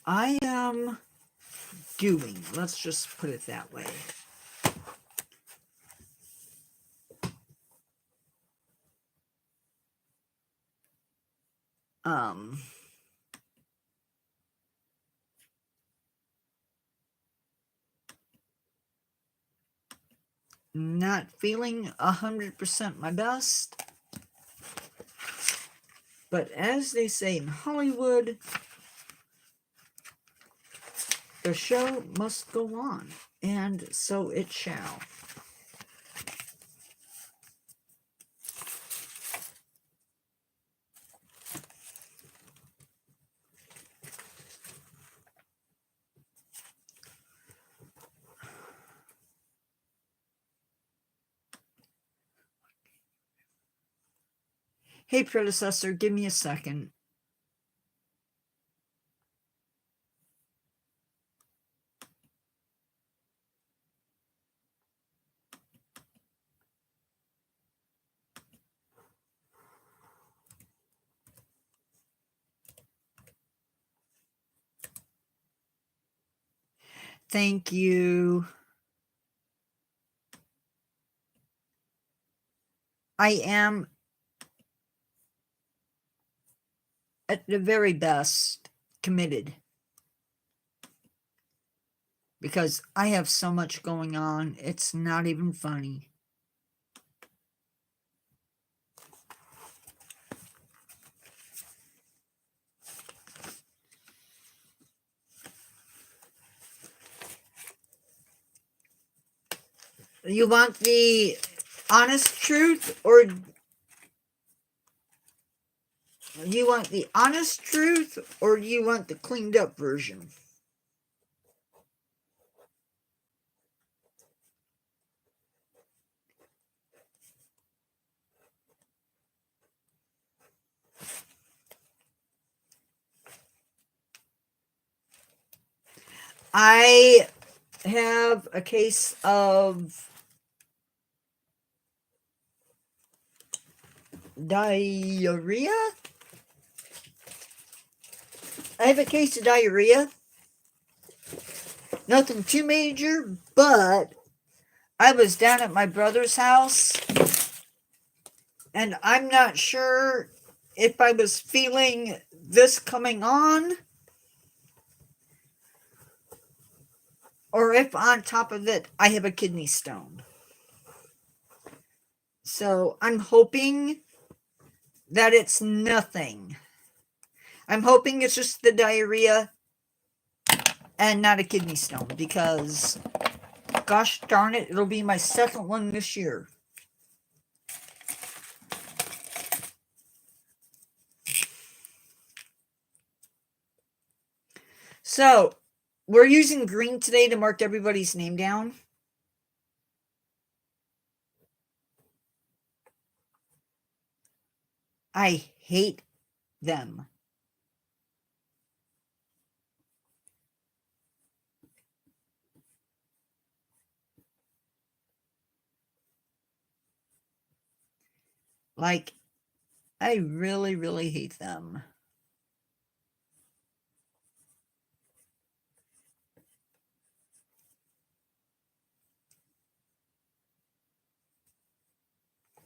I am doing. Let's just put it that way. Not feeling 100% my best. But as they say in Hollywood, the show must go on, and so it shall. Hey, predecessor, give me a second. Thank you. I am, at the very best, committed. Because I have so much going on, it's not even funny. You want the honest truth, or you want the honest truth, or you want the cleaned up version? I have a case of diarrhea. I have a case of diarrhea. Nothing too major, but I was down at my brother's house, and I'm not sure if I was feeling this coming on, or if on top of it, I have a kidney stone. So I'm hoping that it's nothing. I'm hoping it's just the diarrhea and not a kidney stone, because gosh darn it, it'll be my second one this year. So, we're using green today to mark everybody's name down. I hate them. Like, I really, really hate them.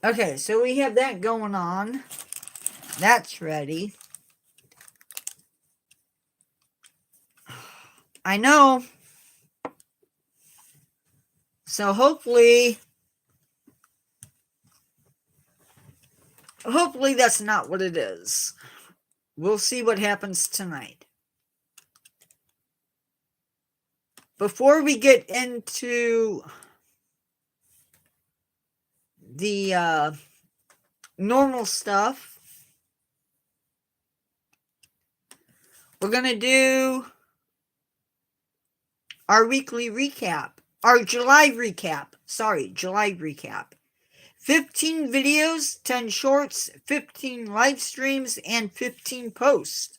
Okay, so we have that going on. That's ready. I know. So hopefully that's not what it is. We'll see what happens tonight. Before we get into the normal stuff, we're going to do our weekly recap. Our July recap. Sorry, July recap. 15 videos, 10 shorts, 15 live streams, and 15 posts.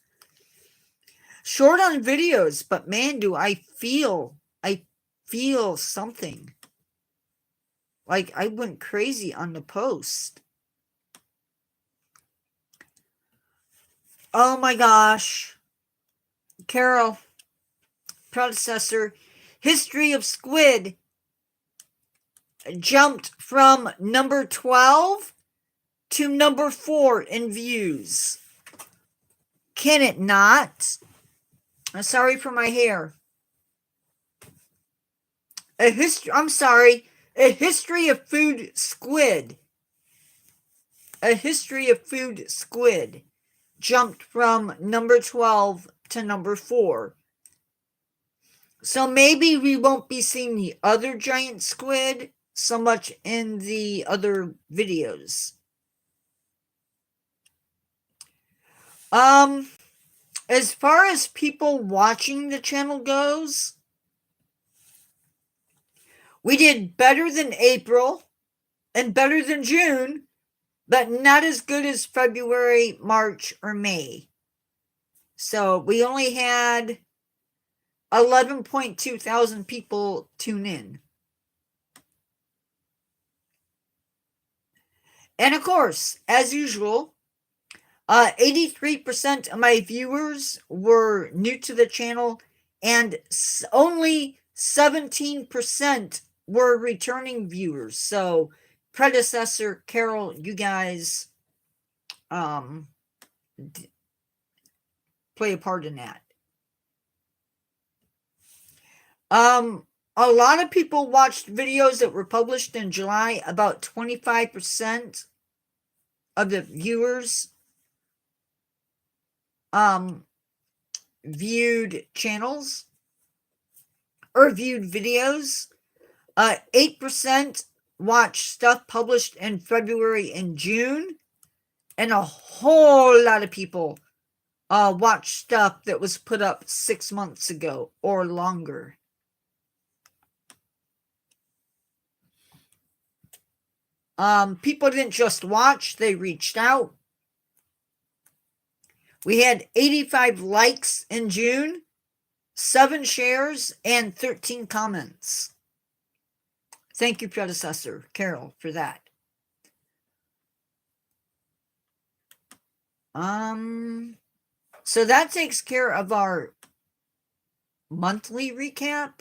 Short on videos, but man, do I feel something. Like, I went crazy on the post. Oh my gosh. Carol, predecessor, History of Squid, jumped from number 12 to number 4 in views. Can it not? I'm sorry for my hair. A History of Food Squid. A History of Food Squid jumped from number 12 to number 4. So maybe we won't be seeing the other giant squid so much in the other videos. As far as people watching the channel goes, we did better than April and better than June, but not as good as February, March, or May. So we only had 11.2 thousand people tune in. And of course, as usual, 83% of my viewers were new to the channel, and only 17% were returning viewers. So, predecessor, Carol, you guys play a part in that. A lot of people watched videos that were published in July. About 25% of the viewers viewed channels or viewed videos. 8% watched stuff published in February and June, and a whole lot of people watched stuff that was put up 6 months ago or longer. People didn't just watch, they reached out. We had 85 likes in June, 7 shares, and 13 comments. Thank you, predecessor, Carol, for that. So that takes care of our monthly recap.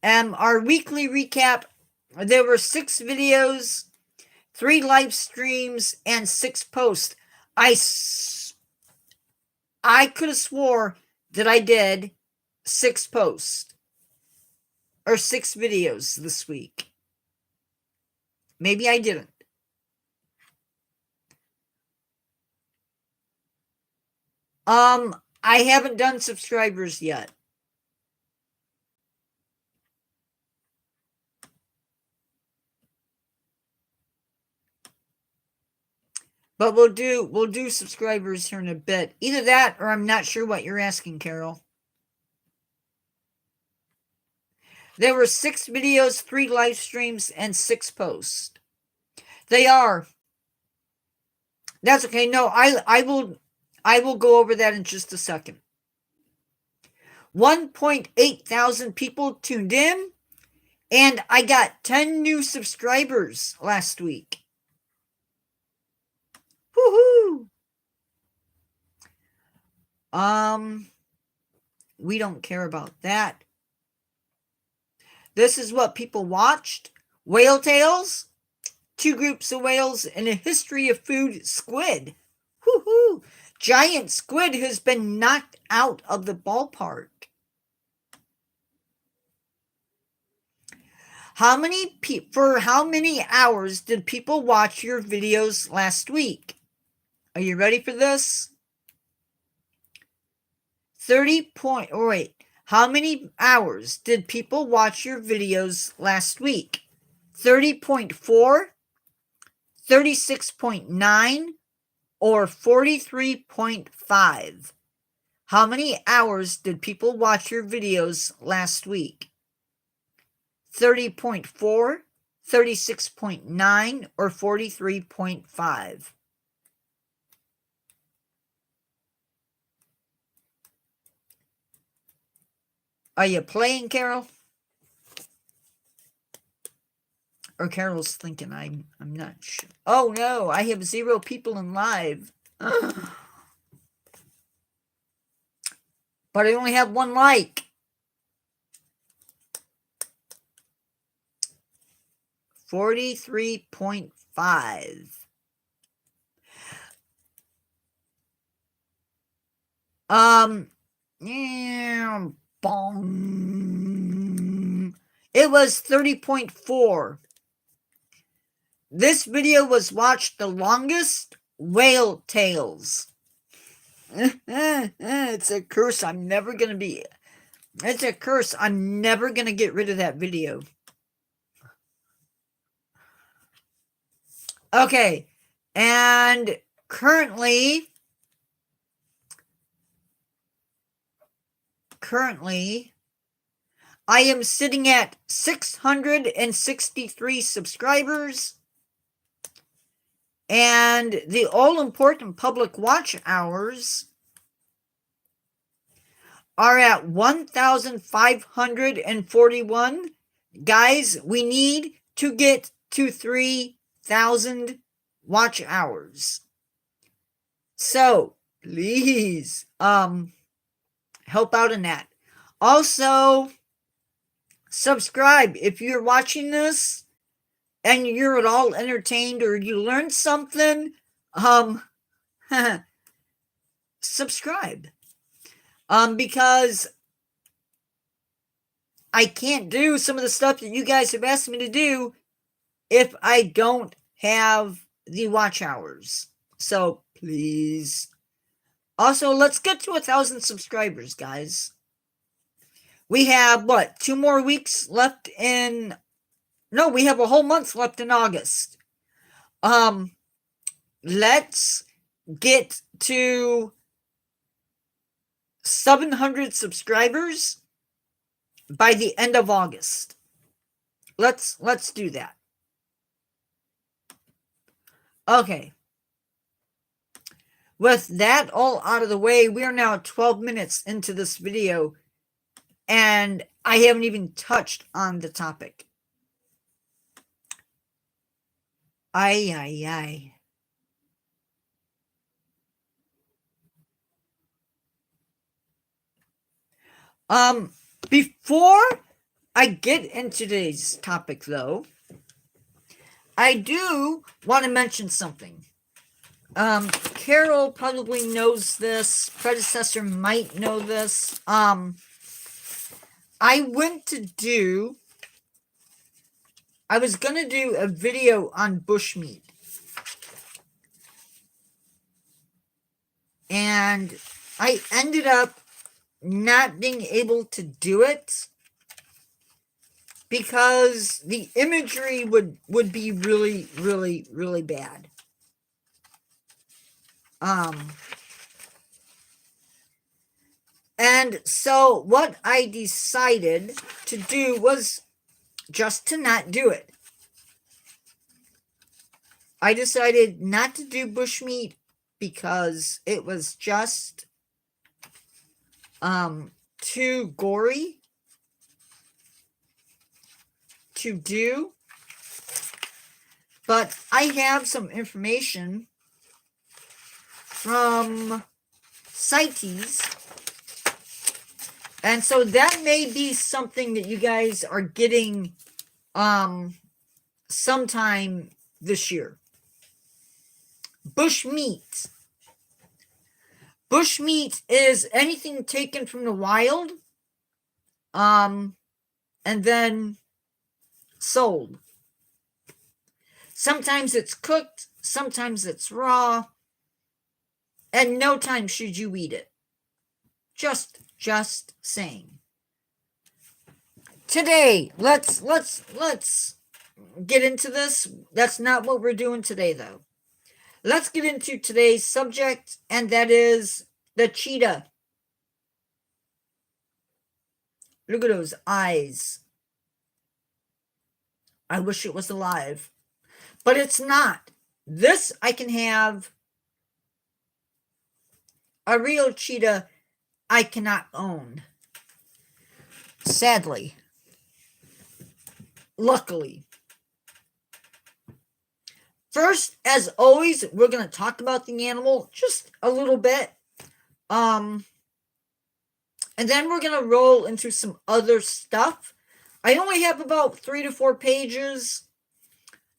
Our weekly recap, there were 6 videos, 3 live streams, and 6 posts. I could have swore that I did 6 posts or 6 videos this week. Maybe I didn't. I haven't done subscribers yet. But we'll do subscribers here in a bit. Either that or I'm not sure what you're asking, Carol. There were 6 videos, 3 live streams, and 6 posts. They are. That's okay. No, I will go over that in just a second. 1.8 thousand people tuned in, and I got 10 new subscribers last week. Woohoo! We don't care about that. This is what people watched. Whale tales, 2 groups of whales, and a history of food squid. Woohoo! Giant squid has been knocked out of the ballpark. For how many hours did people watch your videos last week? Are you ready for this? How many hours did people watch your videos last week? 30.4, 36.9, or 43.5? How many hours did people watch your videos last week? 30.4, 36.9, or 43.5? Are you playing, Carol? Or Carol's thinking I'm not sure. Oh no, I have 0 people in live. but I only have 1 like. 43.5. Yeah, bong. It was 30.4. This video was watched the longest. Whale tails. It's a curse. I'm never gonna be. It's a curse. I'm never gonna get rid of that video. Okay, and currently, I am sitting at 663 subscribers, and the all-important public watch hours are at 1,541. Guys, we need to get to 3,000 watch hours. So, please, help out in that. Also, subscribe if you're watching this and you're at all entertained or you learned something. Subscribe. Because I can't do some of the stuff that you guys have asked me to do if I don't have the watch hours. So please. Also, let's get to 1,000 subscribers, guys. We have, 2 more weeks left in... No, we have a whole month left in August. Let's get to 700 subscribers by the end of August. Let's do that. Okay. With that all out of the way, we are now 12 minutes into this video, and I haven't even touched on the topic. Ay. Before I get into today's topic, though, I do want to mention something. Carol probably knows this. Predecessor might know this. I was gonna do a video on bushmeat. And I ended up not being able to do it because the imagery would be really, really, really bad. And so what I decided to do was just to not do it. I decided not to do bushmeat because it was just too gory to do. But I have some information from CITES, and so that may be something that you guys are getting sometime this year. Bushmeat. Bushmeat is anything taken from the wild, and then sold. Sometimes it's cooked, sometimes it's raw, and no time should you eat it. Just saying. Today, let's get into this. That's not what we're doing today, though. Let's get into today's subject, and that is the cheetah. Look at those eyes. I wish it was alive, but it's not. This I can have. A real cheetah I cannot own. Sadly. Luckily. First, as always, we're going to talk about the animal just a little bit. And then we're going to roll into some other stuff. I only have about 3 to 4 pages,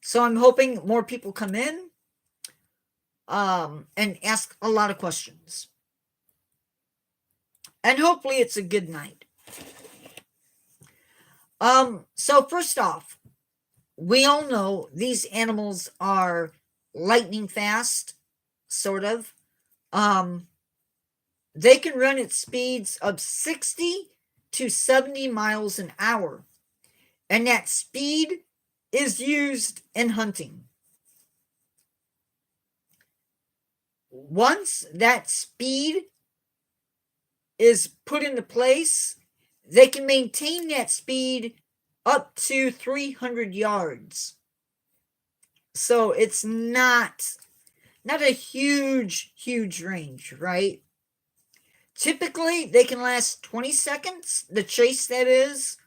so I'm hoping more people come in and ask a lot of questions. And hopefully it's a good night. So first off, we all know these animals are lightning fast, sort of. They can run at speeds of 60 to 70 miles an hour. And that speed is used in hunting. Once that speed is put into place, they can maintain that speed up to 300 yards. So it's not a huge range, right? Typically, they can last 20 seconds, the chase that is,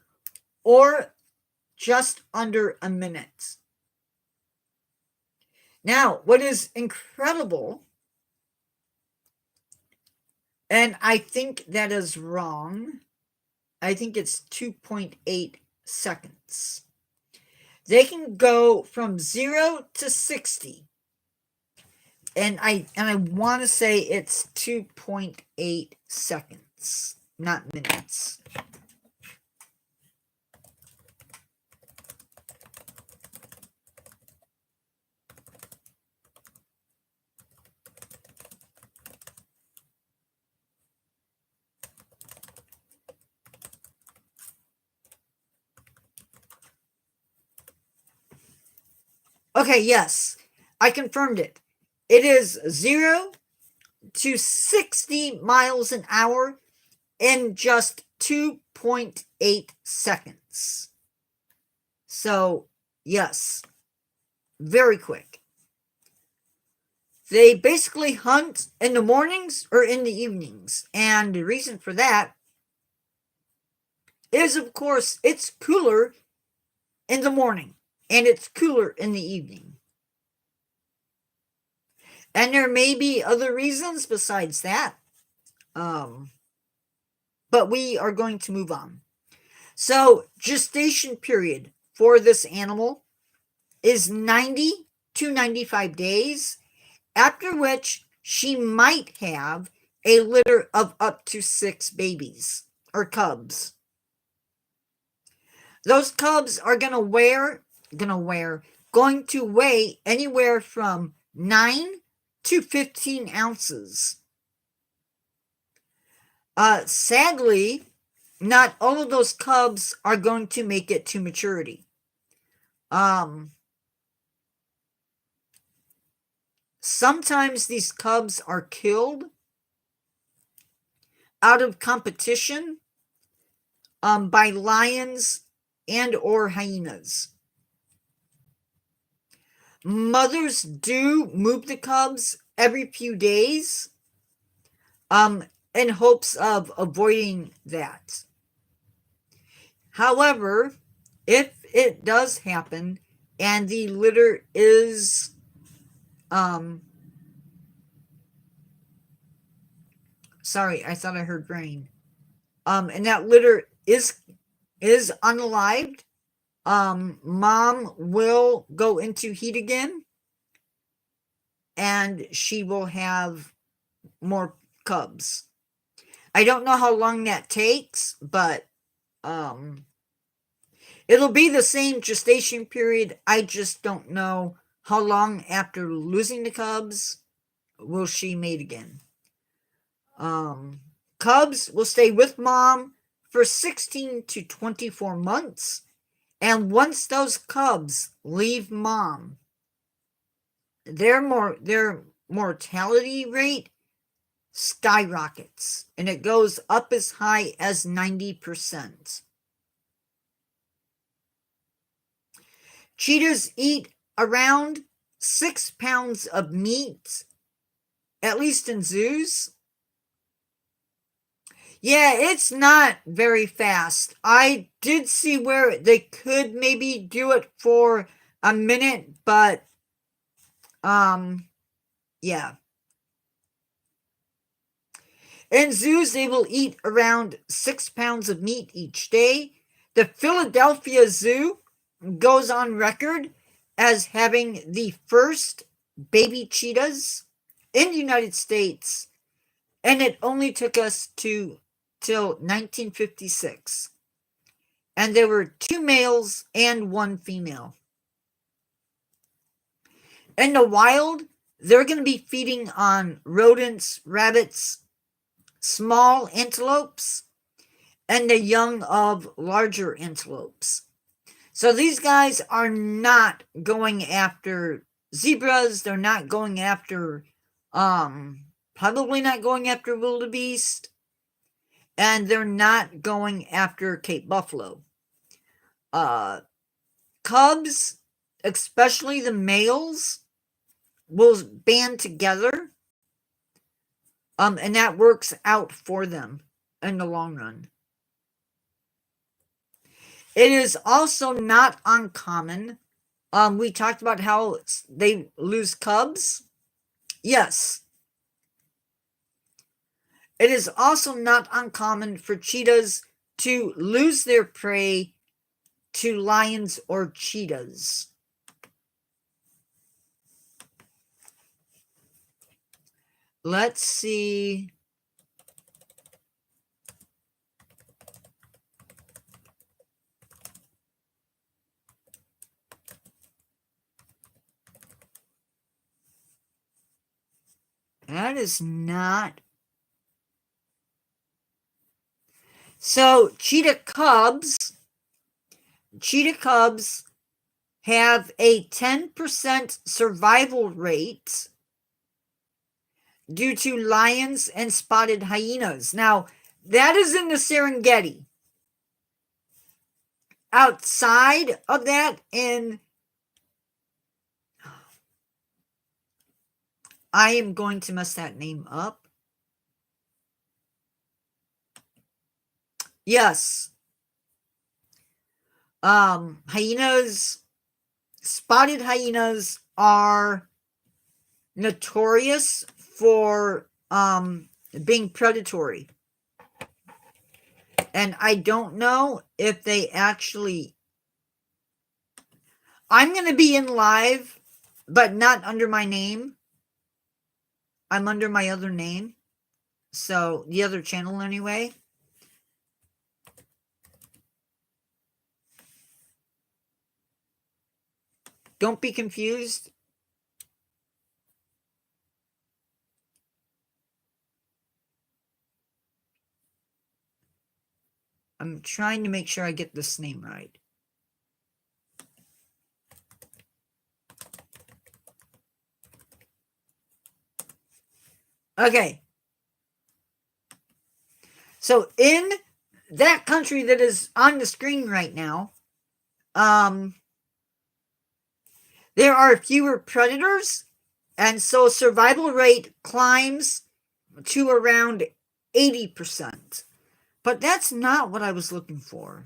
or just under a minute. Now, what is incredible, and I think that is wrong, I think it's 2.8 seconds. They can go from 0 to 60. And I want to say it's 2.8 seconds, not minutes. Okay, yes, I confirmed it. It is 0 to 60 miles an hour in just 2.8 seconds. So, yes, very quick. They basically hunt in the mornings or in the evenings. And the reason for that is, of course, it's cooler in the morning and it's cooler in the evening. And there may be other reasons besides that. But we are going to move on. So, gestation period for this animal is 90 to 95 days, after which she might have a litter of up to 6 babies or cubs. Those cubs are going to weigh anywhere from 9 to 15 ounces. Sadly, not all of those cubs are going to make it to maturity. Sometimes these cubs are killed out of competition by lions and or hyenas. Mothers do move the cubs every few days in hopes of avoiding that. However, if it does happen and the litter is sorry, I thought I heard rain. And that litter is unalived, mom will go into heat again and she will have more cubs. I don't know how long that takes, but it'll be the same gestation period. I just don't know how long after losing the cubs will she mate again. Cubs will stay with mom for 16 to 24 months. And once those cubs leave mom, their mortality rate skyrockets. And it goes up as high as 90%. Cheetahs eat around 6 pounds of meat, at least in zoos. Yeah, it's not very fast. I did see where they could maybe do it for a minute, but yeah. In zoos, they will eat around 6 pounds of meat each day. The Philadelphia Zoo goes on record as having the first baby cheetahs in the United States, and it only took us till 1956. And there were 2 males and 1 female. In the wild, they're going to be feeding on rodents, rabbits, small antelopes, and the young of larger antelopes. So these guys are not going after zebras. They're not going after, probably not going after wildebeest. And they're not going after Cape Buffalo. Cubs, especially the males, will band together. And that works out for them in the long run. It is also not uncommon. We talked about how they lose cubs. Yes. It is also not uncommon for cheetahs to lose their prey to lions or cheetahs. Let's see. That is not. So cheetah cubs have a 10% survival rate due to lions and spotted hyenas. Now, that is in the Serengeti. Outside of that, I am going to mess that name up. Yes. Hyenas, spotted hyenas are notorious for being predatory. And I don't know if they actually... I'm going to be in live, but not under my name. I'm under my other name. So, the other channel anyway. Don't be confused. I'm trying to make sure I get this name right. Okay. So in that country that is on the screen right now, there are fewer predators, and so survival rate climbs to around 80%. But that's not what I was looking for.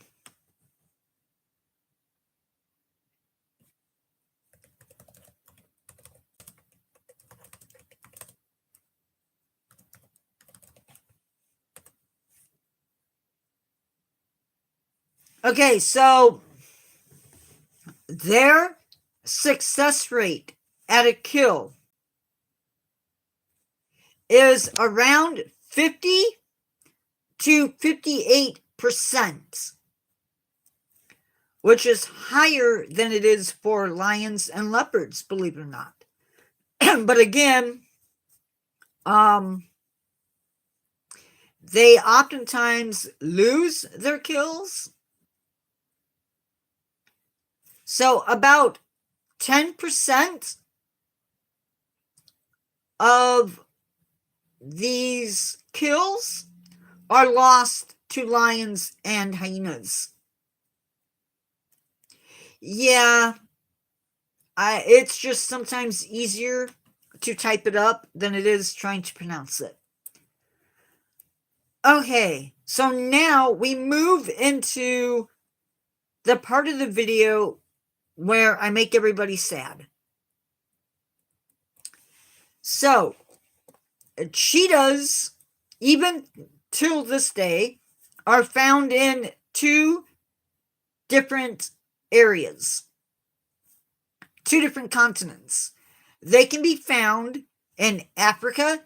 Okay, so their success rate at a kill is around 50 to 58%, which is higher than it is for lions and leopards, believe it or not. But again, they oftentimes lose their kills. So about 10% of these kills are lost to lions and hyenas. Yeah, it's just sometimes easier to type it up than it is trying to pronounce it. Okay, so now we move into the part of the video where I make everybody sad. So, cheetahs even till this day, are found in 2 different areas, 2 different continents. They can be found in Africa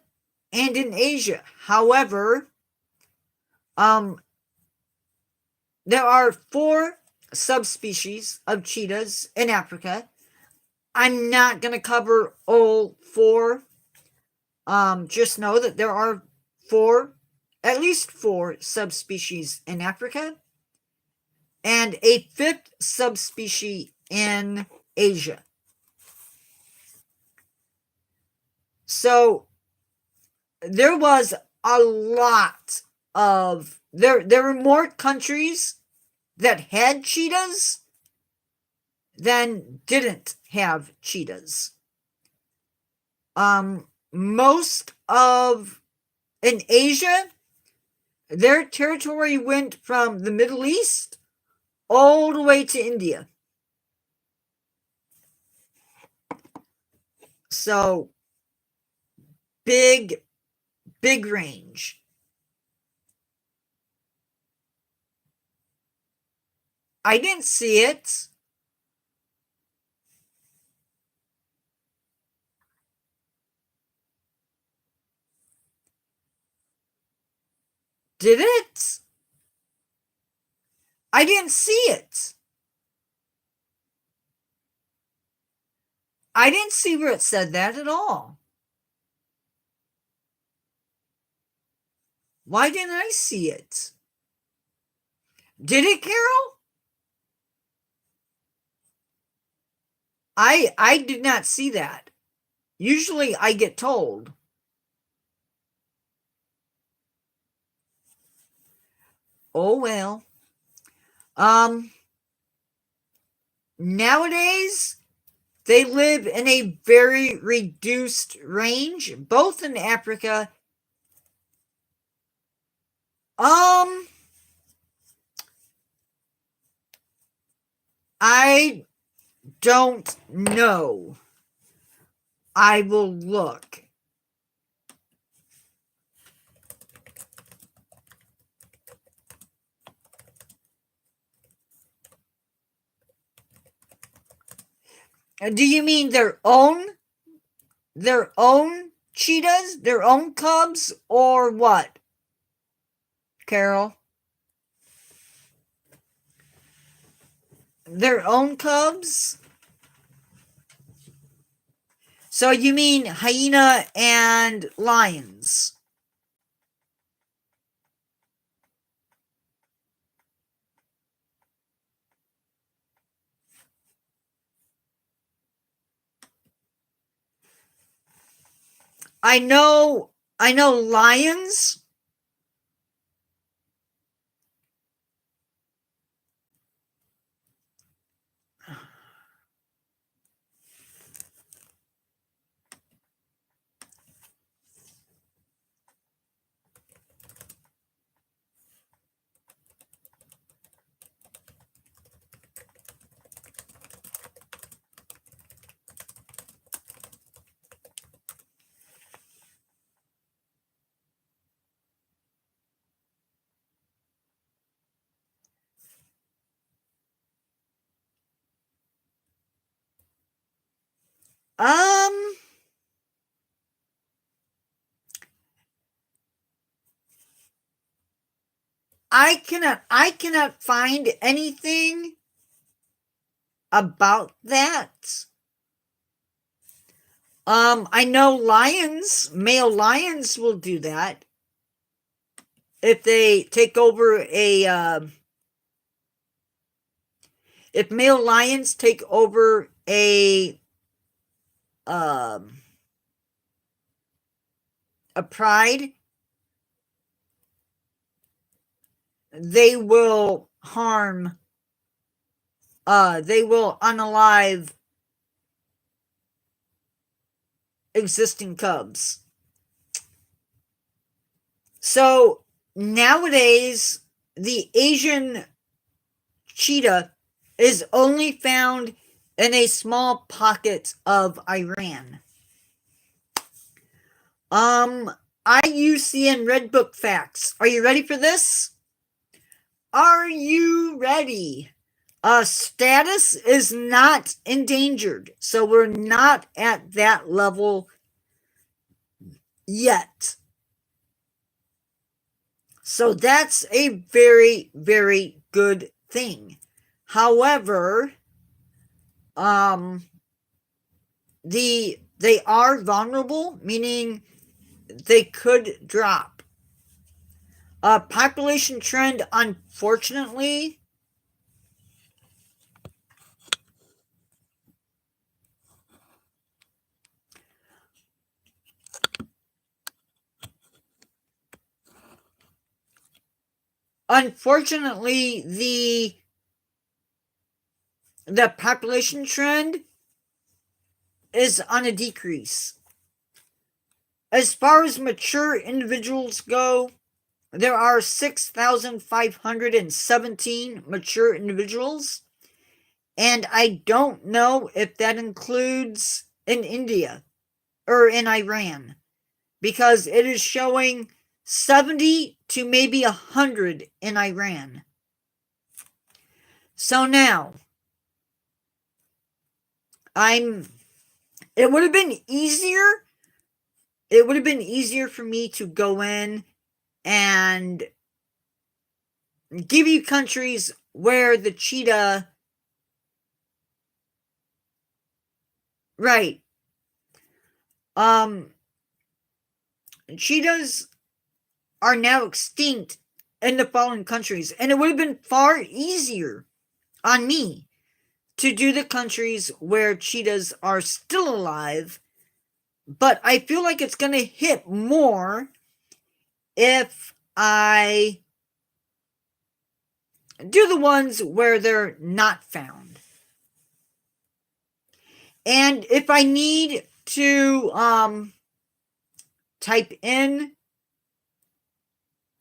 and in Asia. However, there are 4 subspecies of cheetahs in Africa. I'm not going to cover all 4. Just know that there are 4, at least 4 subspecies in Africa and a 5th subspecies in Asia. So there was a lot of, there were more countries that had cheetahs than didn't have cheetahs. Most of, in Asia, their territory went from the Middle East all the way to India. So, big range. I didn't see it. Did it? I didn't see it. I didn't see where it said that at all. Why didn't I see it? Did it, Carol? I did not see that. Usually I get told. Oh well. Nowadays they live in a very reduced range, both in Africa. I don't know. I will look. Do you mean their own cheetahs, their own cubs, or what, Carol? Their own cubs? So you mean hyena and lions? I know lions. I cannot find anything about that. I know male lions will do that. If they take over if male lions take over a pride, they will harm, they will unalive existing cubs. So nowadays, the Asian cheetah is only found in a small pocket of Iran. IUCN Red Book facts. Are you ready for this? Are you ready? Status is not endangered, so we're not at that level yet. So that's a very, very good thing. However, they are vulnerable, meaning they could drop. Population trend, unfortunately, the population trend is on a decrease. As far as mature individuals go, there are 6,517 mature individuals, and I don't know if that includes in India or in Iran, because it is showing 70 to maybe 100 in Iran. So now, it would have been easier for me to go in and give you countries where the cheetah, right, cheetahs are now extinct in the following countries, and it would have been far easier on me to do the countries where cheetahs are still alive, but I feel like it's going to hit more if I do the ones where they're not found. And if I need to type in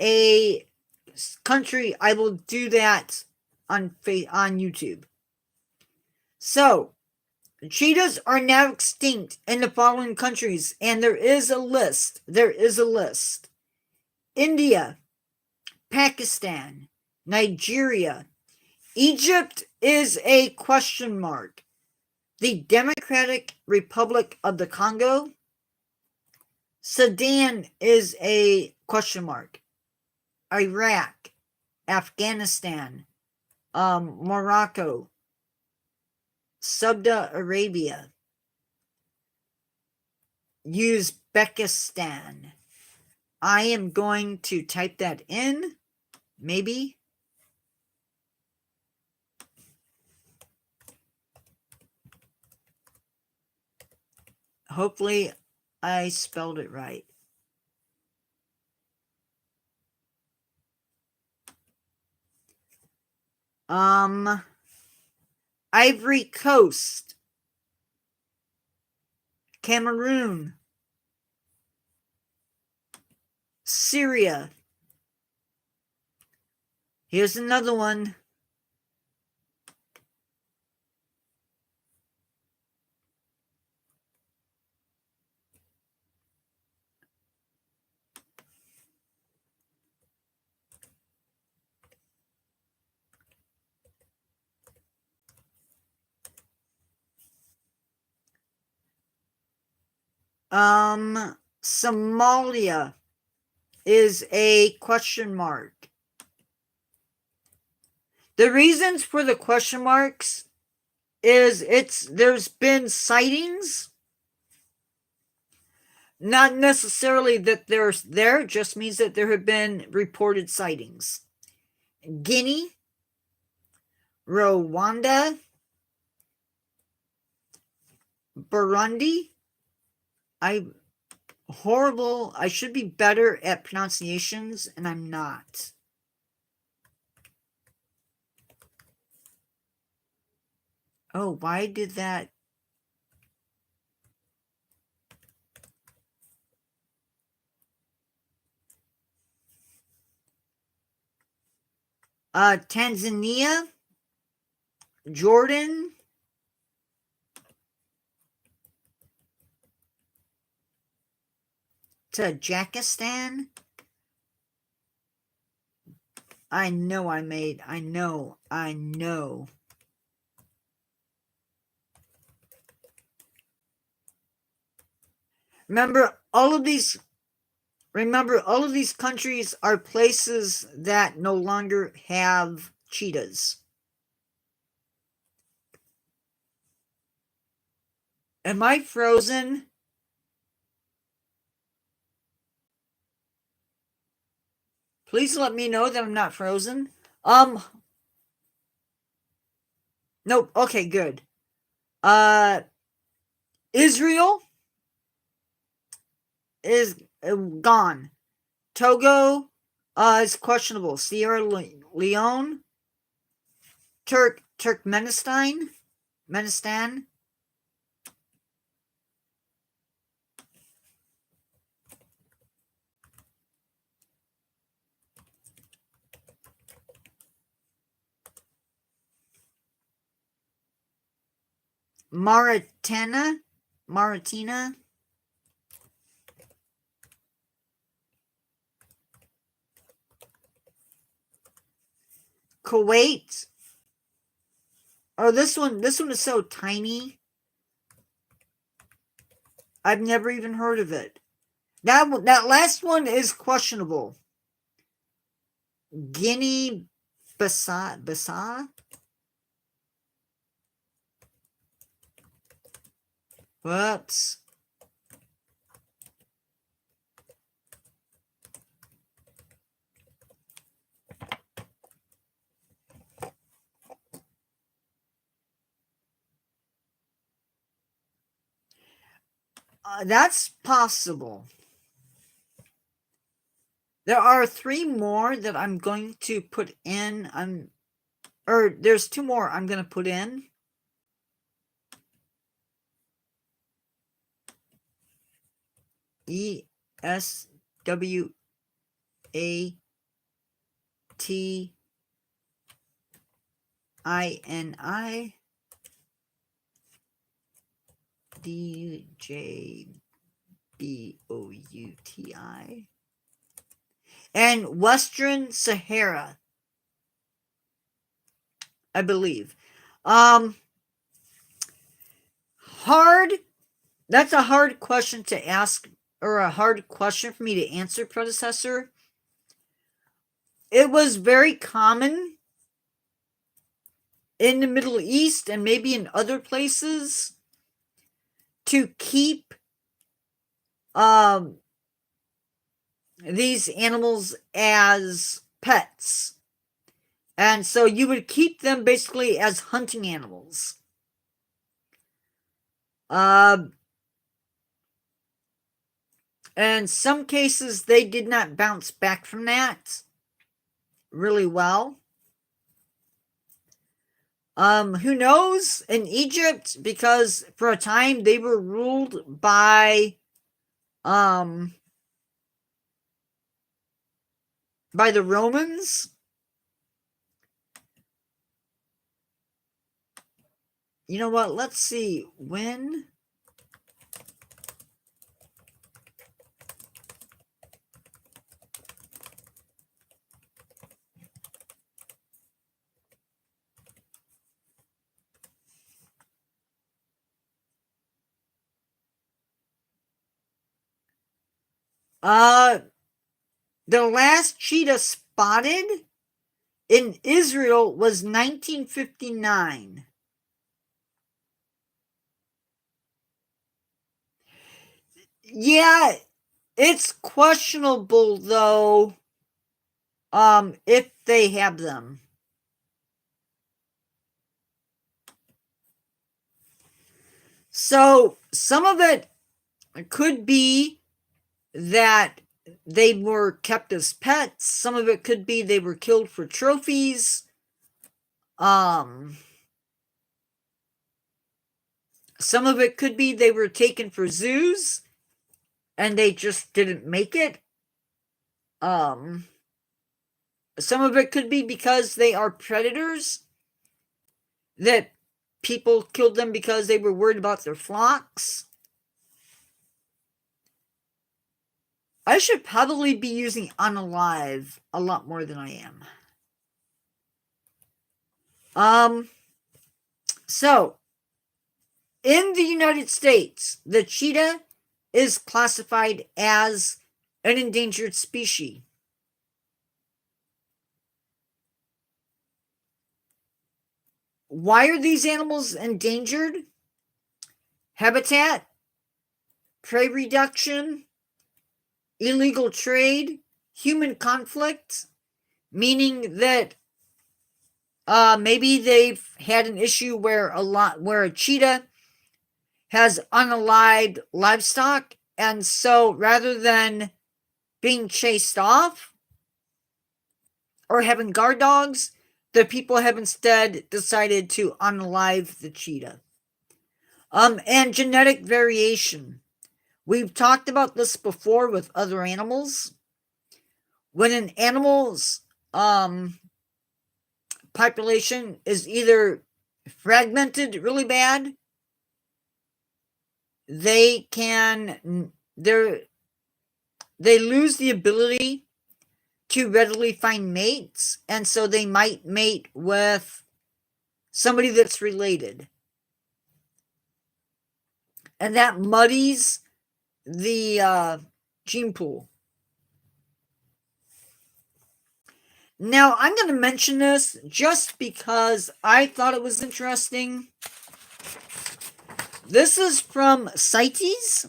a country, I will do that on YouTube. So, cheetahs are now extinct in the following countries, and there is a list. India, Pakistan, Nigeria. Egypt is a question mark. The Democratic Republic of the Congo. Sudan is a question mark. Iraq, Afghanistan, Morocco, Saudi Arabia, Uzbekistan. I am going to type that in, maybe. Hopefully I spelled it right. Ivory Coast, Cameroon, Syria. Here's another one. Somalia is a question mark. The reasons for the question marks is there's been sightings. Not necessarily that there just means that there have been reported sightings. Guinea, Rwanda, Burundi. I should be better at pronunciations, and I'm not. Oh, why did that? Tanzania, Jordan, Tajikistan. I know. Remember, all of these countries are places that no longer have cheetahs. Am I frozen? Please let me know that I'm not frozen. Nope. Okay, good. Israel is gone. Togo is questionable. Sierra Leone, Turkmenistan, Mauritania, Kuwait. Oh, this one is so tiny. I've never even heard of it. That last one is questionable. Guinea-Bissau. Whoops. That's possible. There are 3 more that I'm going to put in. There's 2 more I'm going to put in. ESWATINI DJBOUTI and Western Sahara, I believe. Hard. That's a hard question to ask, or a hard question for me to answer, predecessor. It was very common in the Middle East and maybe in other places to keep these animals as pets. And so you would keep them basically as hunting animals. In some cases, they did not bounce back from that really well. Who knows? In Egypt, because for a time they were ruled by the Romans. You know what? Let's see. When the last cheetah spotted in Israel was 1959. Yeah, it's questionable though, if they have them. So some of it could be that they were kept as pets. Some of it could be they were killed for trophies. Some of it could be they were taken for zoos and they just didn't make it. Some of it could be because they are predators, that people killed them because they were worried about their flocks. I should probably be using unalive a lot more than I am. So, in the United States, the cheetah is classified as an endangered species. Why are these animals endangered? Habitat, prey reduction, illegal trade, human conflict, meaning that maybe they've had an issue where a cheetah has unalived livestock, and so rather than being chased off or having guard dogs, the people have instead decided to unalive the cheetah. And genetic variation. We've talked about this before with other animals. When an animal's population is either fragmented really bad, they lose the ability to readily find mates, and so they might mate with somebody that's related. And that muddies the gene pool. Now, I'm going to mention this just because I thought it was interesting. This is from CITES.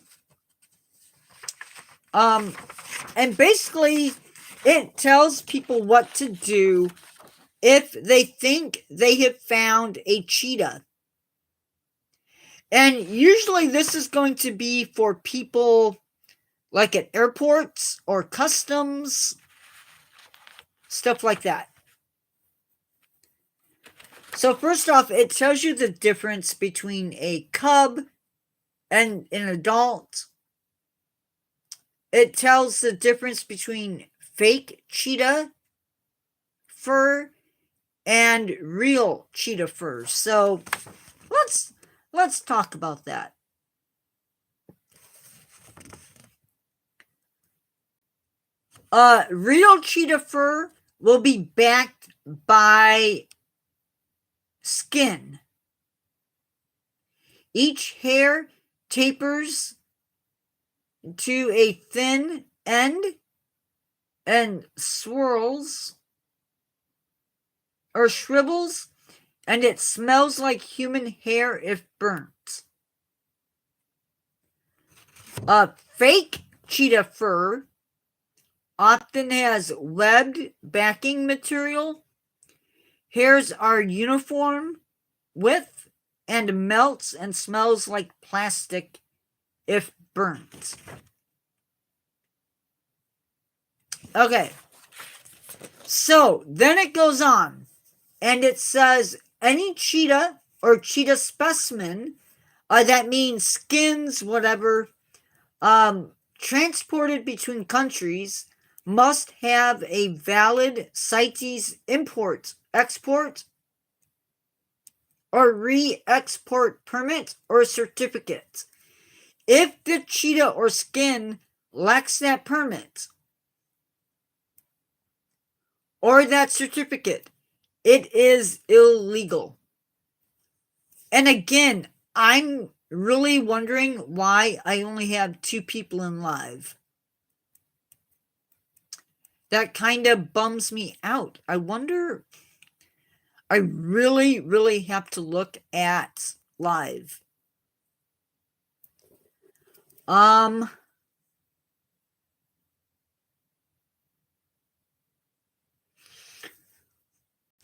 And basically, it tells people what to do if they think they have found a cheetah. And usually this is going to be for people like at airports or customs, stuff like that. So first off, it tells you the difference between a cub and an adult. It tells the difference between fake cheetah fur and real cheetah fur. So let's talk about that. Real cheetah fur will be backed by skin. Each hair tapers to a thin end and swirls or shrivels, and it smells like human hair if burnt. Fake cheetah fur often has webbed backing material. Hairs are uniform width and melts and smells like plastic if burnt. Okay, so then it goes on and it says any cheetah or cheetah specimen, that means skins, whatever, transported between countries must have a valid CITES import, export, or re-export permit or certificate. If the cheetah or skin lacks that permit or that certificate, it is illegal. And again, I'm really wondering why I only have 2 people in live. That kind of bums me out. I wonder, I really, really have to look at live.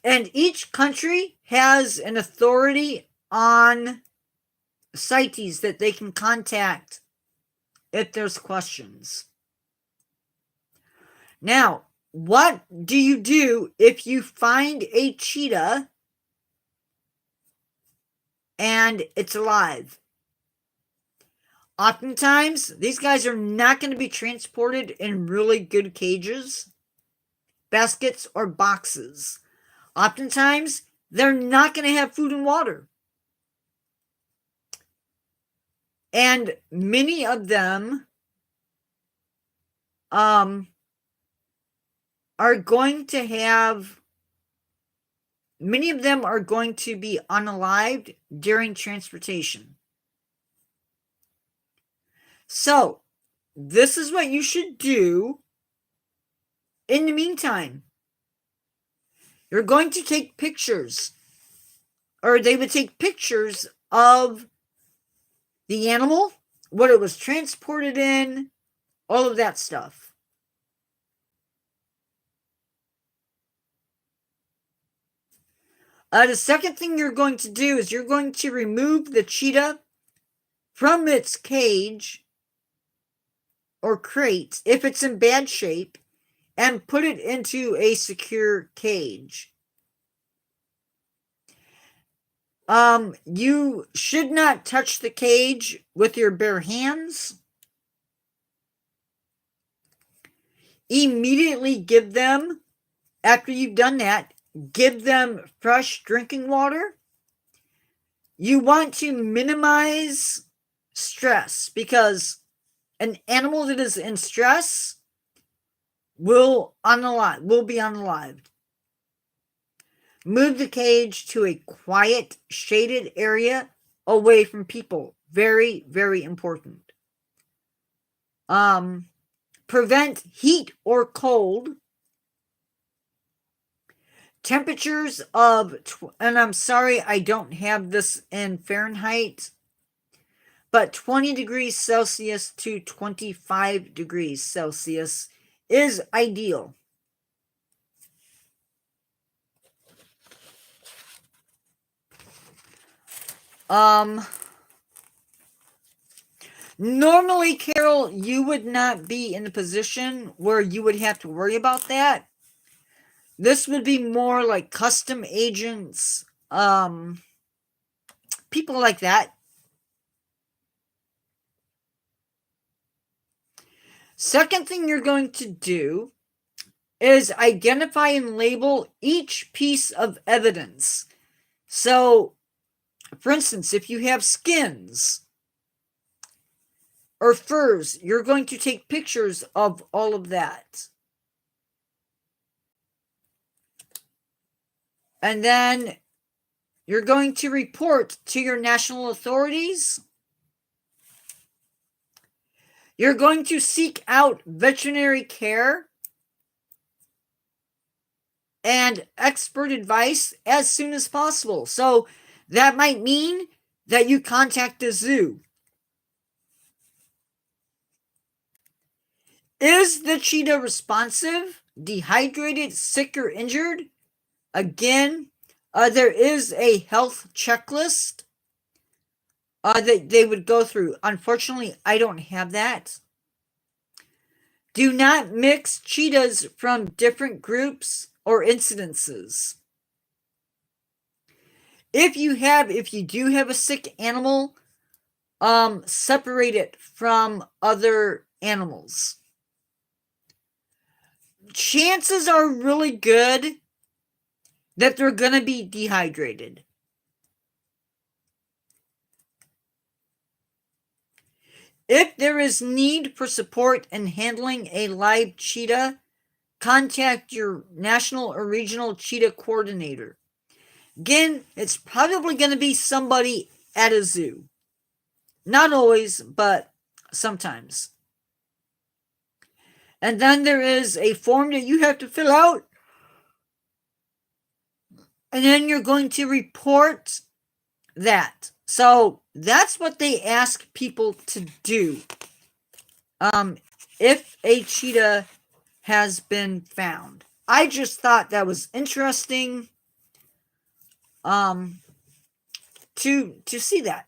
And each country has an authority on CITES that they can contact if there's questions. Now, what do you do if you find a cheetah and it's alive? Oftentimes, these guys are not going to be transported in really good cages, baskets, or boxes. Oftentimes, they're not going to have food and water. And many of them are going to have, many of them are going to be unalived during transportation. So, this is what you should do in the meantime. You're going to take pictures, or they would take pictures of the animal, what it was transported in, all of that stuff. The second thing you're going to do is you're going to remove the cheetah from its cage or crate, if it's in bad shape, and put it into a secure cage. You should not touch the cage with your bare hands. Immediately give them, after you've done that, give them fresh drinking water. You want to minimize stress, because an animal that is in stress will be unalived. Move the cage to a quiet, shaded area away from people. Very, very important. Prevent heat or cold. Temperatures of, and I'm sorry I don't have this in Fahrenheit, but 20 degrees Celsius to 25 degrees Celsius is ideal. Normally, Carol, you would not be in a position where you would have to worry about that. This would be more like custom agents, people like that. Second thing you're going to do is identify and label each piece of evidence. So, for instance, if you have skins or furs, you're going to take pictures of all of that. And then you're going to report to your national authorities. You're going to seek out veterinary care and expert advice as soon as possible. So that might mean that you contact the zoo. Is the cheetah responsive, dehydrated, sick, or injured? Again, there is a health checklist that they would go through. Unfortunately, I don't have that. Do not mix cheetahs from different groups or incidences. If you do have a sick animal, separate it from other animals. Chances are really good that they're going to be dehydrated. If there is need for support in handling a live cheetah, contact your national or regional cheetah coordinator. Again, it's probably going to be somebody at a zoo. Not always, but sometimes. And then there is a form that you have to fill out. And then you're going to report that. So that's what they ask people to do. If a cheetah has been found. I just thought that was interesting to see that.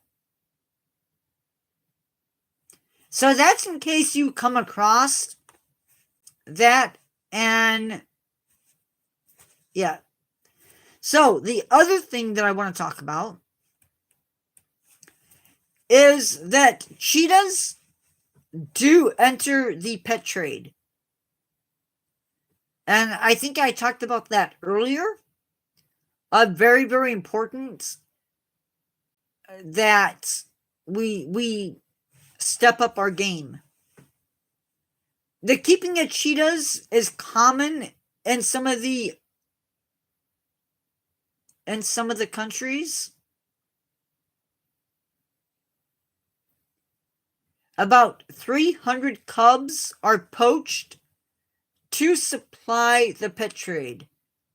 So that's in case you come across that. And yeah. So the other thing that I want to talk about is that cheetahs do enter the pet trade. And I think I talked about that earlier. Very, very important that we step up our game. The keeping of cheetahs is common in some of the countries. About 300 cubs are poached to supply the pet trade.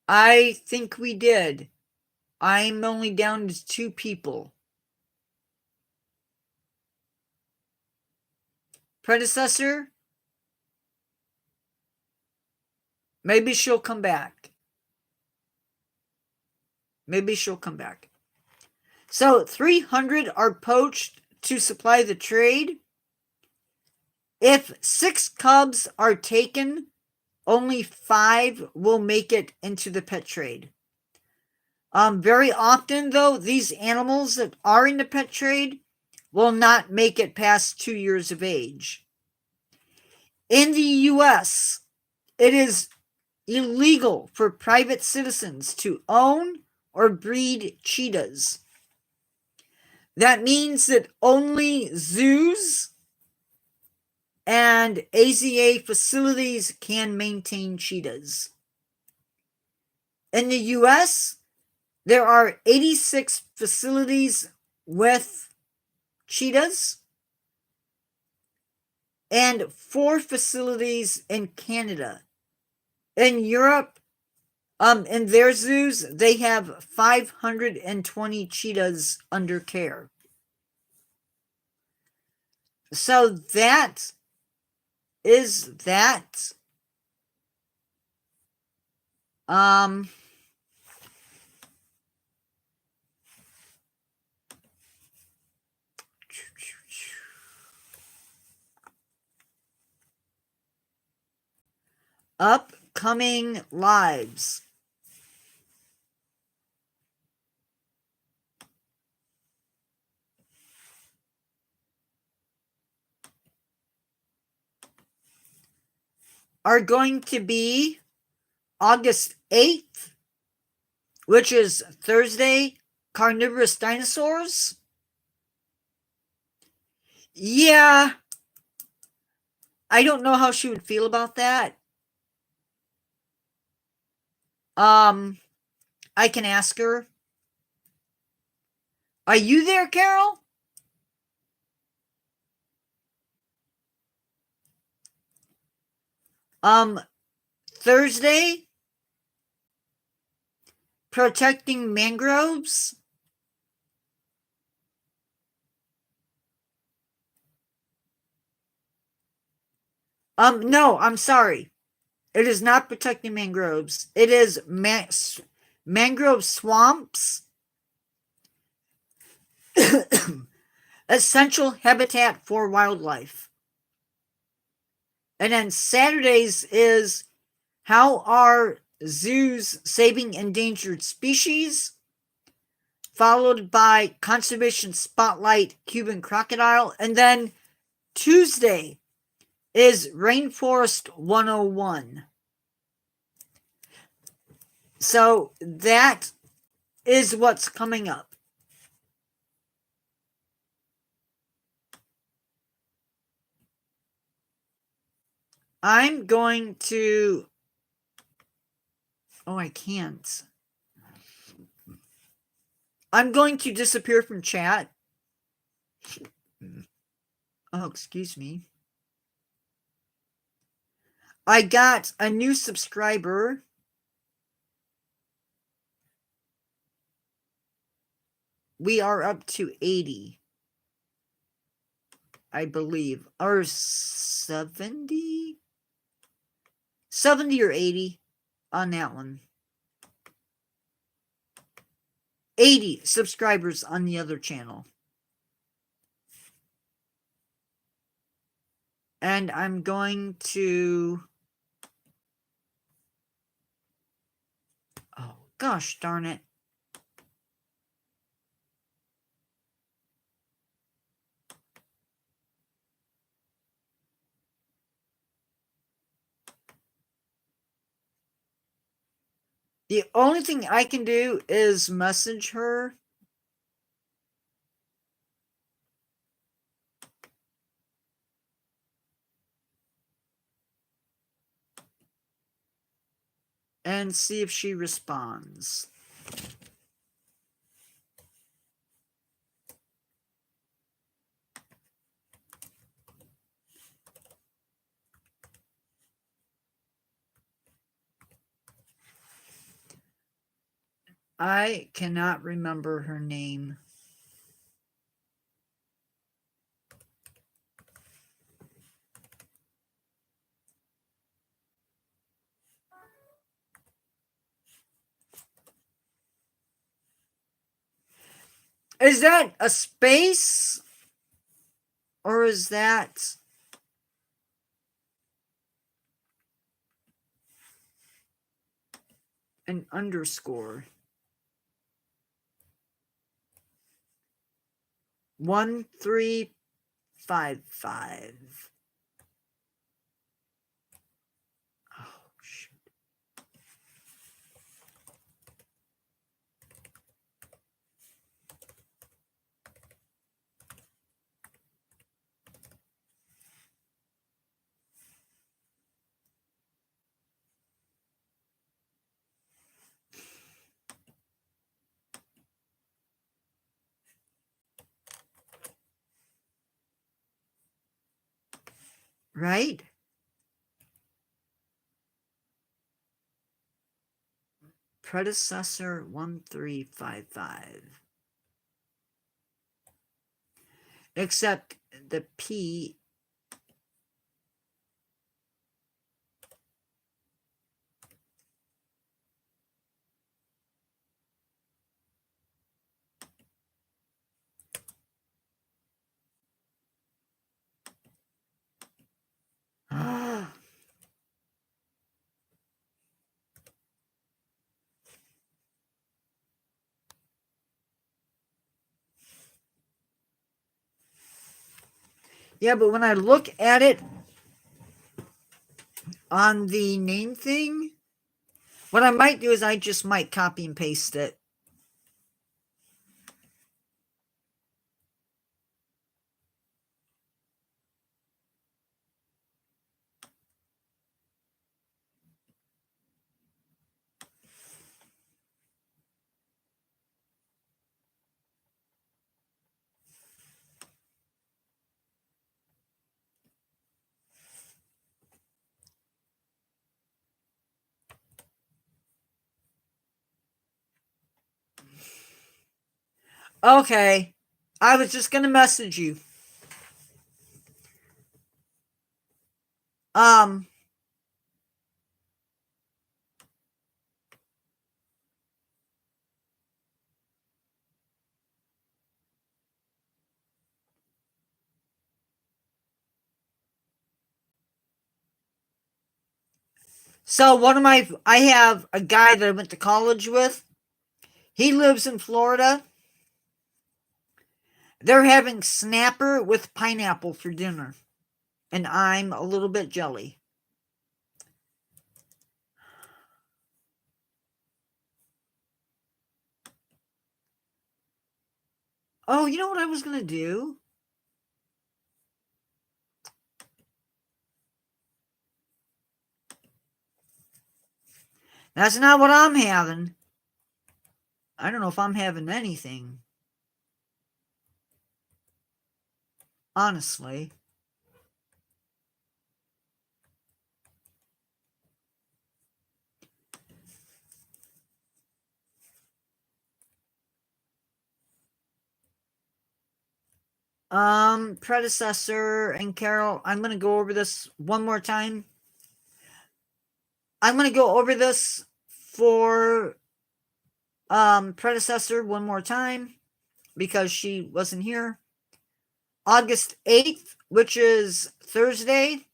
I think we did. I'm only down to 2 people. Predecessor? Maybe she'll come back. So 300 are poached to supply the trade. If 6 cubs are taken, only 5 will make it into the pet trade. Very often, though, these animals that are in the pet trade will not make it past 2 years of age. In the U.S., it is illegal for private citizens to own or breed cheetahs. That means that only zoos and AZA facilities can maintain cheetahs. In the U.S., there are 86 facilities with cheetahs and 4 facilities in Canada. In Europe, in their zoos, they have 520 cheetahs under care. So that is that. Upcoming lives. Are going to be August 8th, which is Thursday, Carnivorous Dinosaurs. Yeah, I don't know how she would feel about that. I can ask her. Are you there, Carol? Thursday, protecting mangroves. No, I'm sorry. It is not protecting mangroves. It is mangrove swamps. Essential habitat for wildlife. And then Saturdays is how are zoos saving endangered species, followed by Conservation Spotlight Cuban Crocodile. And then Tuesday is Rainforest 101. So that is what's coming up. I'm going to... Oh, I can't. I'm going to disappear from chat. Oh, excuse me. I got a new subscriber. We are up to 80. I believe. Or 70? 70 or 80 on that one. 80 subscribers on the other channel. And I'm going to... Oh, gosh darn it. The only thing I can do is message her. and see if she responds. I cannot remember her name. Is that a space? Or is that an underscore? 1355. Oh, shoot. Right? Predecessor 1355. Except the P. Yeah, but when I look at it on the name thing, what I might do is I just might copy and paste it. Okay. I was just going to message you. So I have a guy that I went to college with. He lives in Florida. They're having snapper with pineapple for dinner. And I'm a little bit jelly. Oh, you know what I was going to do? That's not what I'm having. I don't know if I'm having anything. Honestly. Predecessor and Carol, I'm going to go over this one more time. I'm going to go over this for predecessor one more time because she wasn't here. August 8th, which is Thursday,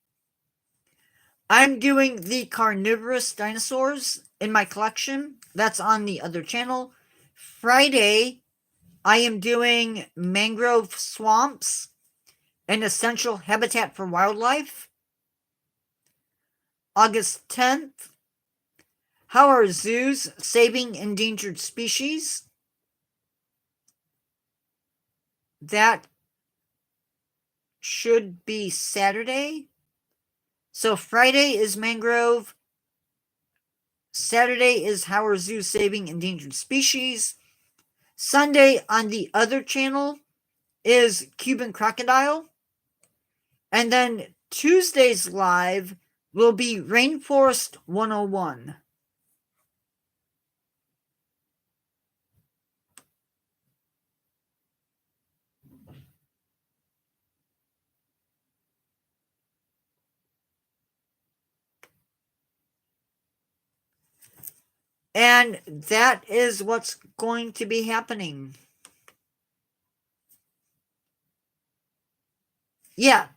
I'm doing the carnivorous dinosaurs in my collection. That's on the other channel. Friday, I am doing mangrove swamps, an essential habitat for wildlife. August 10th, how are zoos saving endangered species? That should be Saturday. So Friday is mangrove Saturday is How Are Zoos Saving Endangered Species. Sunday on the other channel is Cuban Crocodile. And then Tuesday's live will be Rainforest 101. And that is what's going to be happening. Yeah,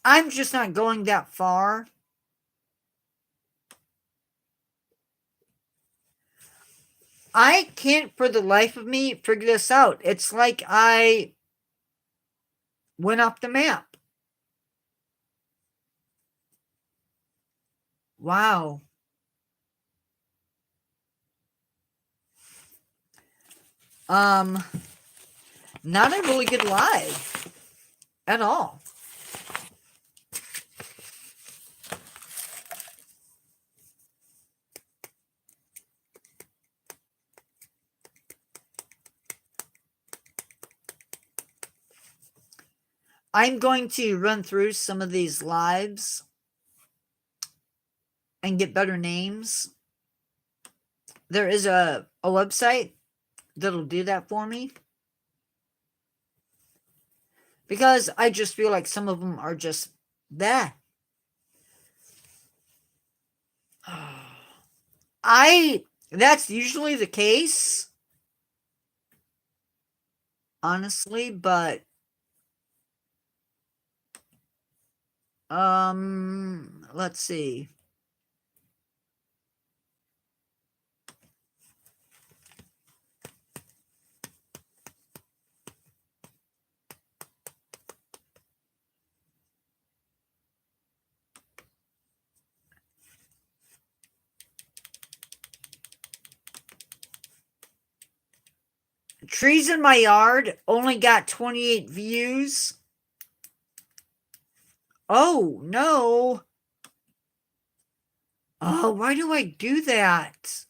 I'm just not going that far. I can't for the life of me figure this out. It's like I went off the map. Wow. Not a really good live at all. I'm going to run through some of these lives and get better names. There is a website that'll do that for me. Because I just feel like some of them are just that. That's usually the case. Honestly, but let's see. Trees in My Yard only got 28 views. Oh, no. Oh, why do I do that?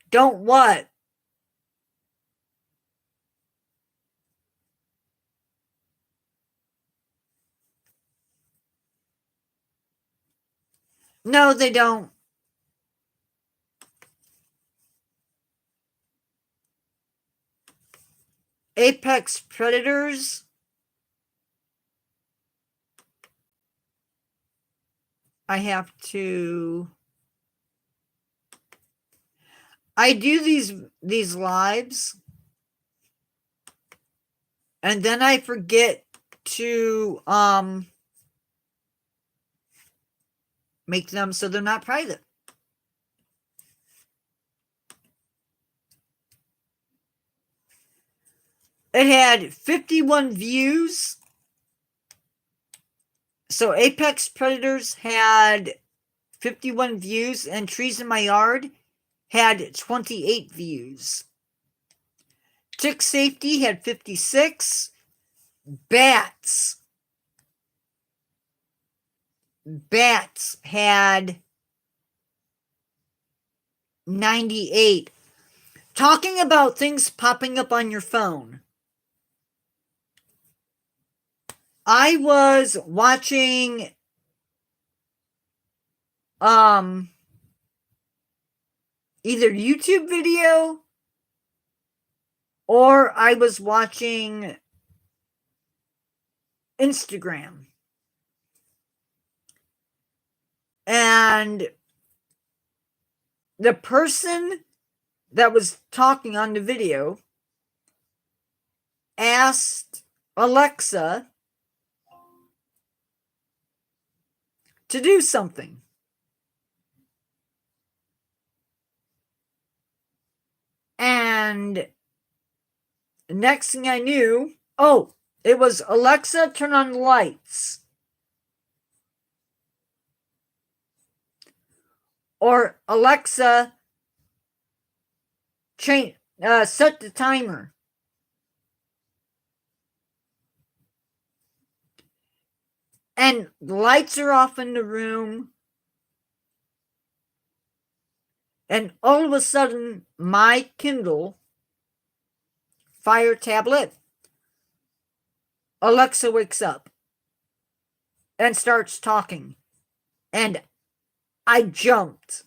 Don't what? No, they don't. Apex Predators. I have to. I do these lives, and then I forget to make them so they're not private. It had 51 views. So Apex Predators had 51 views, and Trees in My Yard had 28 views. Tick Safety had 56. Bats had 98. Talking about things popping up on your phone. I was watching either YouTube video or I was watching Instagram. And the person that was talking on the video asked Alexa to do something. And the next thing I knew, it was Alexa, turn on the lights. Or Alexa, set the timer. And lights are off in the room. And all of a sudden, my Kindle Fire tablet, Alexa wakes up and starts talking. And I jumped.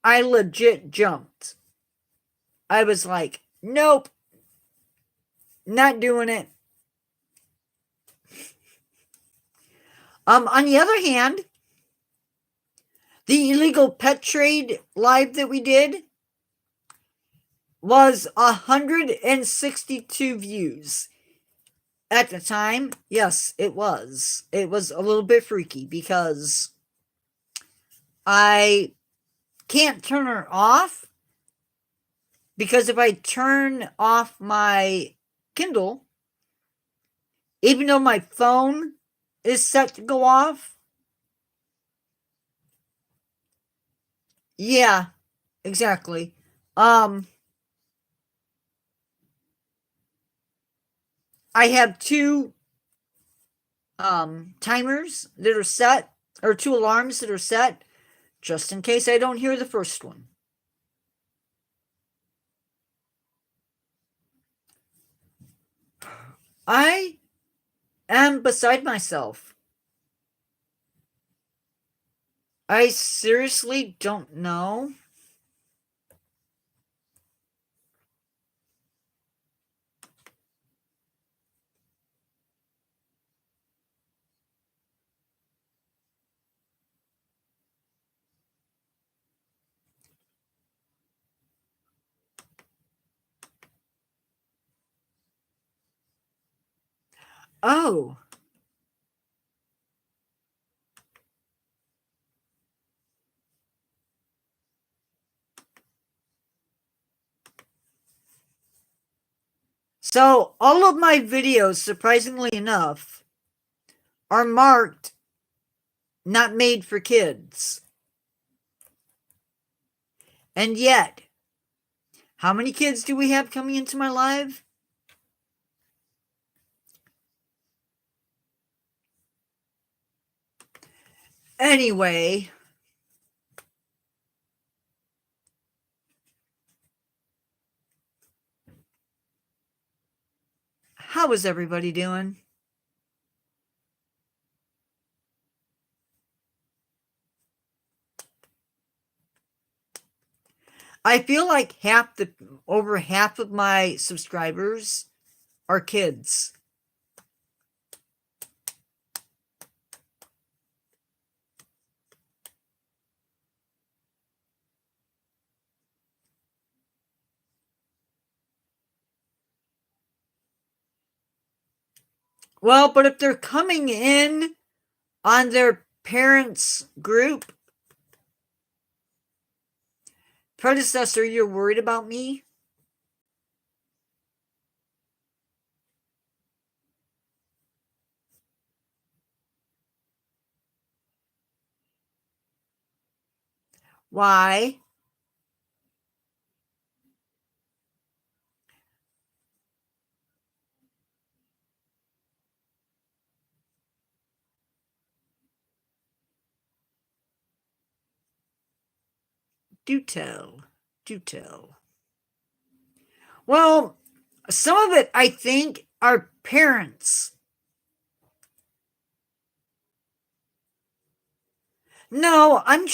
I legit jumped. I was like, nope, not doing it. On the other hand, the illegal pet trade live that we did was 162 views. At the time, yes, it was. It was a little bit freaky because I can't turn her off, because if I turn off my Kindle, even though my phone is set to go off, yeah, exactly. I have two timers that are set, or two alarms that are set, just in case I don't hear the first one. I am beside myself. I seriously don't know. Oh. So, all of my videos, surprisingly enough, are marked not made for kids. And yet, how many kids do we have coming into my live? Anyway, how is everybody doing? I feel like over half of my subscribers are kids. Well, but if they're coming in on their parents' group, predecessor, you're worried about me? Why? Do tell. Do tell. Well, some of it, I think, are parents. No, I'm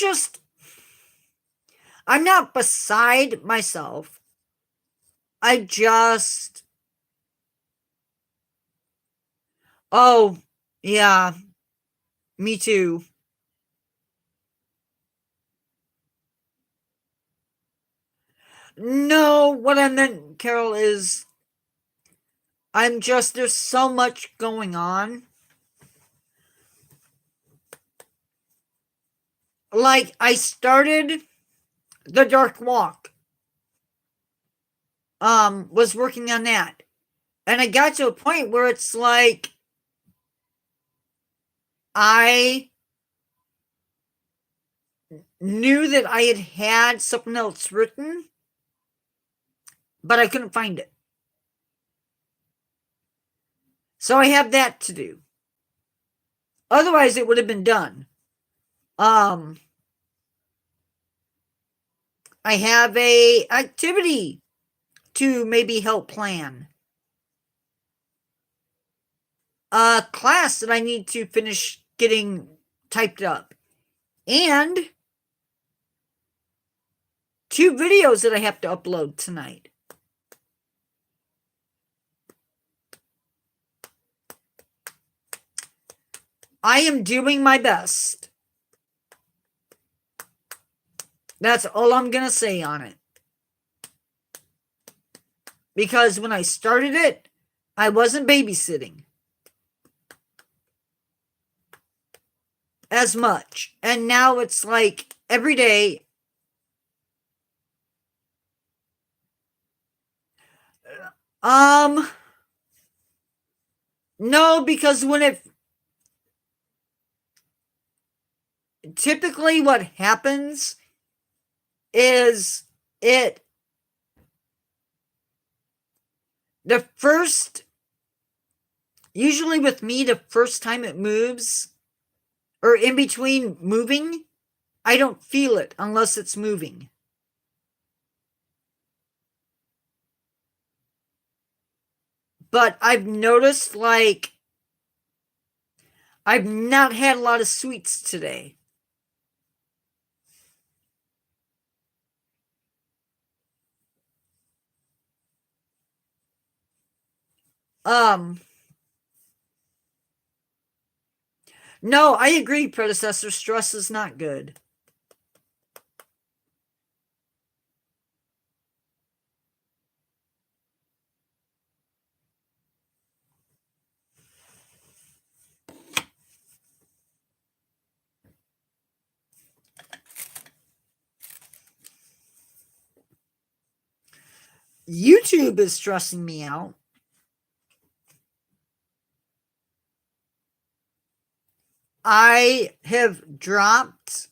not beside myself. Oh, yeah, me too. No, what I meant, Carol, is there's so much going on. Like, I started the Dark Walk. Was working on that. And I got to a point where it's like, I knew that I had something else written, but I couldn't find it. So I have that to do. Otherwise, it would have been done. I have a activity to maybe help plan. A class that I need to finish getting typed up. And 2 videos that I have to upload tonight. I am doing my best. That's all I'm going to say on it. Because when I started it, I wasn't babysitting as much. And now it's like every day. No, because when it typically what happens is usually with me, the first time it moves, or in between moving, I don't feel it unless it's moving. But I've noticed, like, I've not had a lot of sweets today. No, I agree, predecessor. Stress is not good. YouTube is stressing me out. I have dropped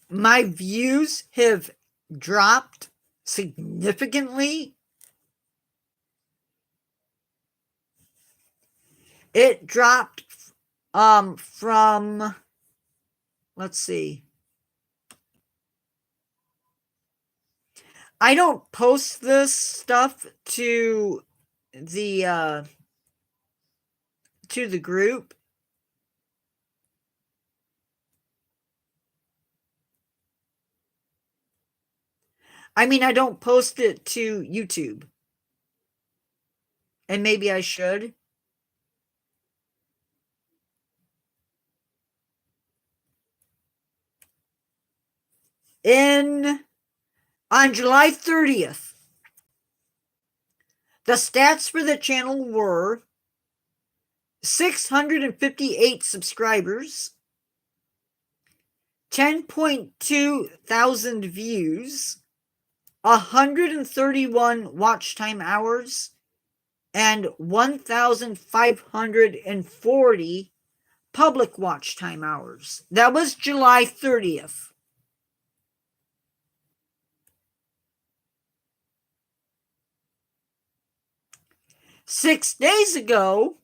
my views have dropped significantly. It dropped from, let's see, I don't post this stuff to the group. I mean, I don't post it to YouTube. And maybe I should. On July 30th, the stats for the channel were 658 subscribers, 10.2 thousand views, 131 watch time hours, and 1,540 public watch time hours. That was July 30th. Six days ago,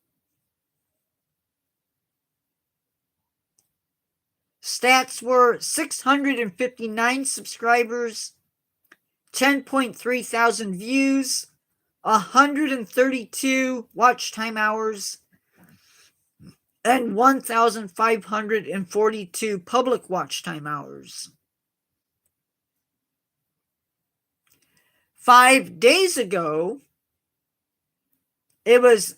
stats were 659 subscribers, 10.3 thousand views, 132 watch time hours, and 1,542 public watch time hours. 5 days ago, it was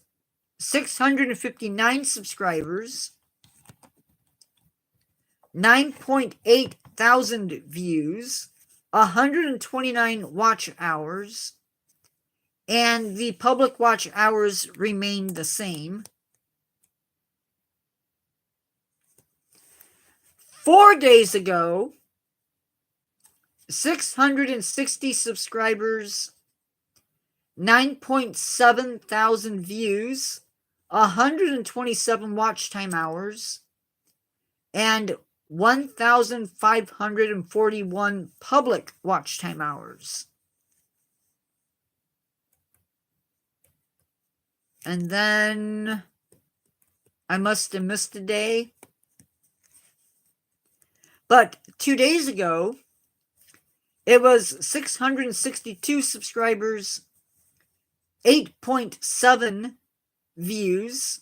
659 subscribers, 9.8 thousand views, 129 watch hours, and the public watch hours remained the same. 4 days ago, 660 subscribers, 9.7 thousand views, 127 watch time hours, and 1,541 public watch time hours. And then I must have missed a day. But 2 days ago, it was 662 subscribers, 8.7 views,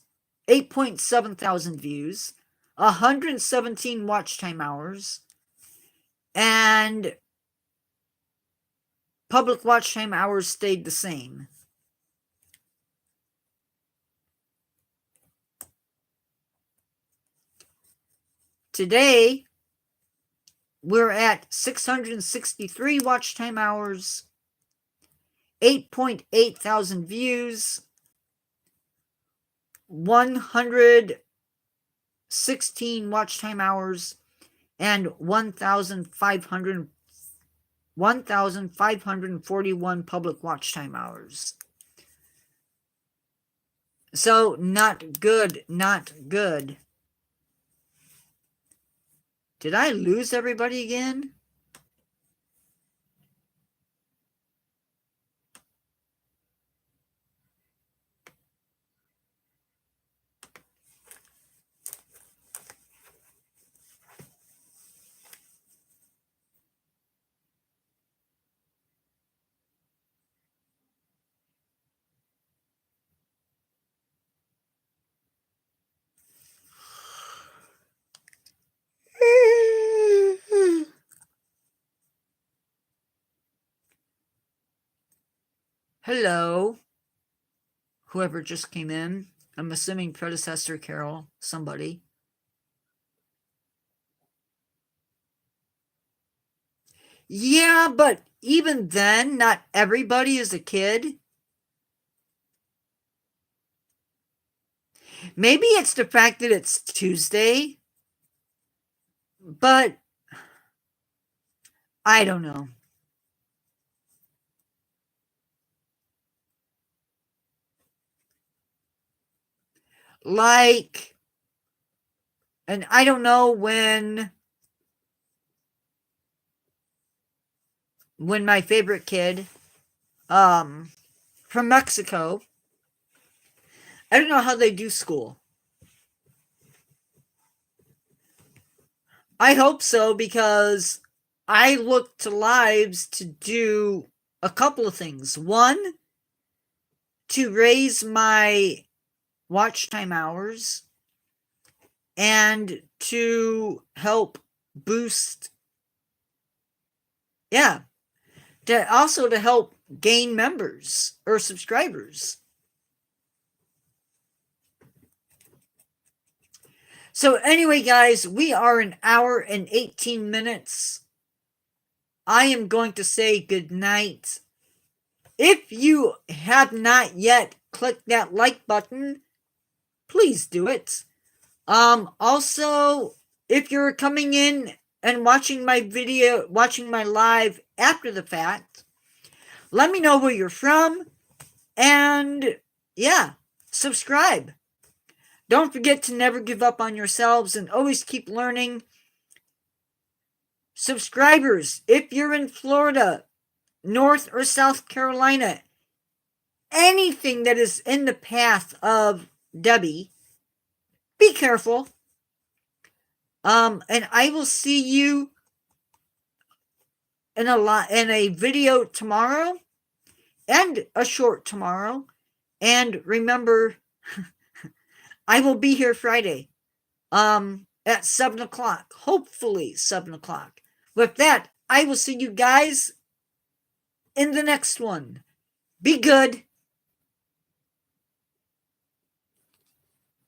8.7 thousand views, 117 watch time hours, and public watch time hours stayed the same. Today, we're at 663 watch time hours, 8.8 thousand views, 116 watch time hours, and 1,541 public watch time hours. So, not good, not good. Did I lose everybody again? Hello, whoever just came in. I'm assuming predecessor Carol, somebody. Yeah, but even then, not everybody is a kid. Maybe it's the fact that it's Tuesday, but I don't know. Like, and I don't know when my favorite kid, from Mexico, I don't know how they do school. I hope so, because I look to lives to do a couple of things. One, to raise my watch time hours, and to help boost, to help gain members or subscribers. So anyway, guys, we are an hour and 18 minutes. I am going to say good night. If you have not yet clicked that like button, please do it. Also, if you're coming in and watching my live after the fact, let me know where you're from, and subscribe. Don't forget to never give up on yourselves and always keep learning. Subscribers, if you're in Florida, North or South Carolina, anything that is in the path of Debbie, be careful. And I will see you in a video tomorrow, and a short tomorrow. And remember, I will be here Friday, at 7 o'clock, hopefully 7 o'clock. With that, I will see you guys in the next one. Be good.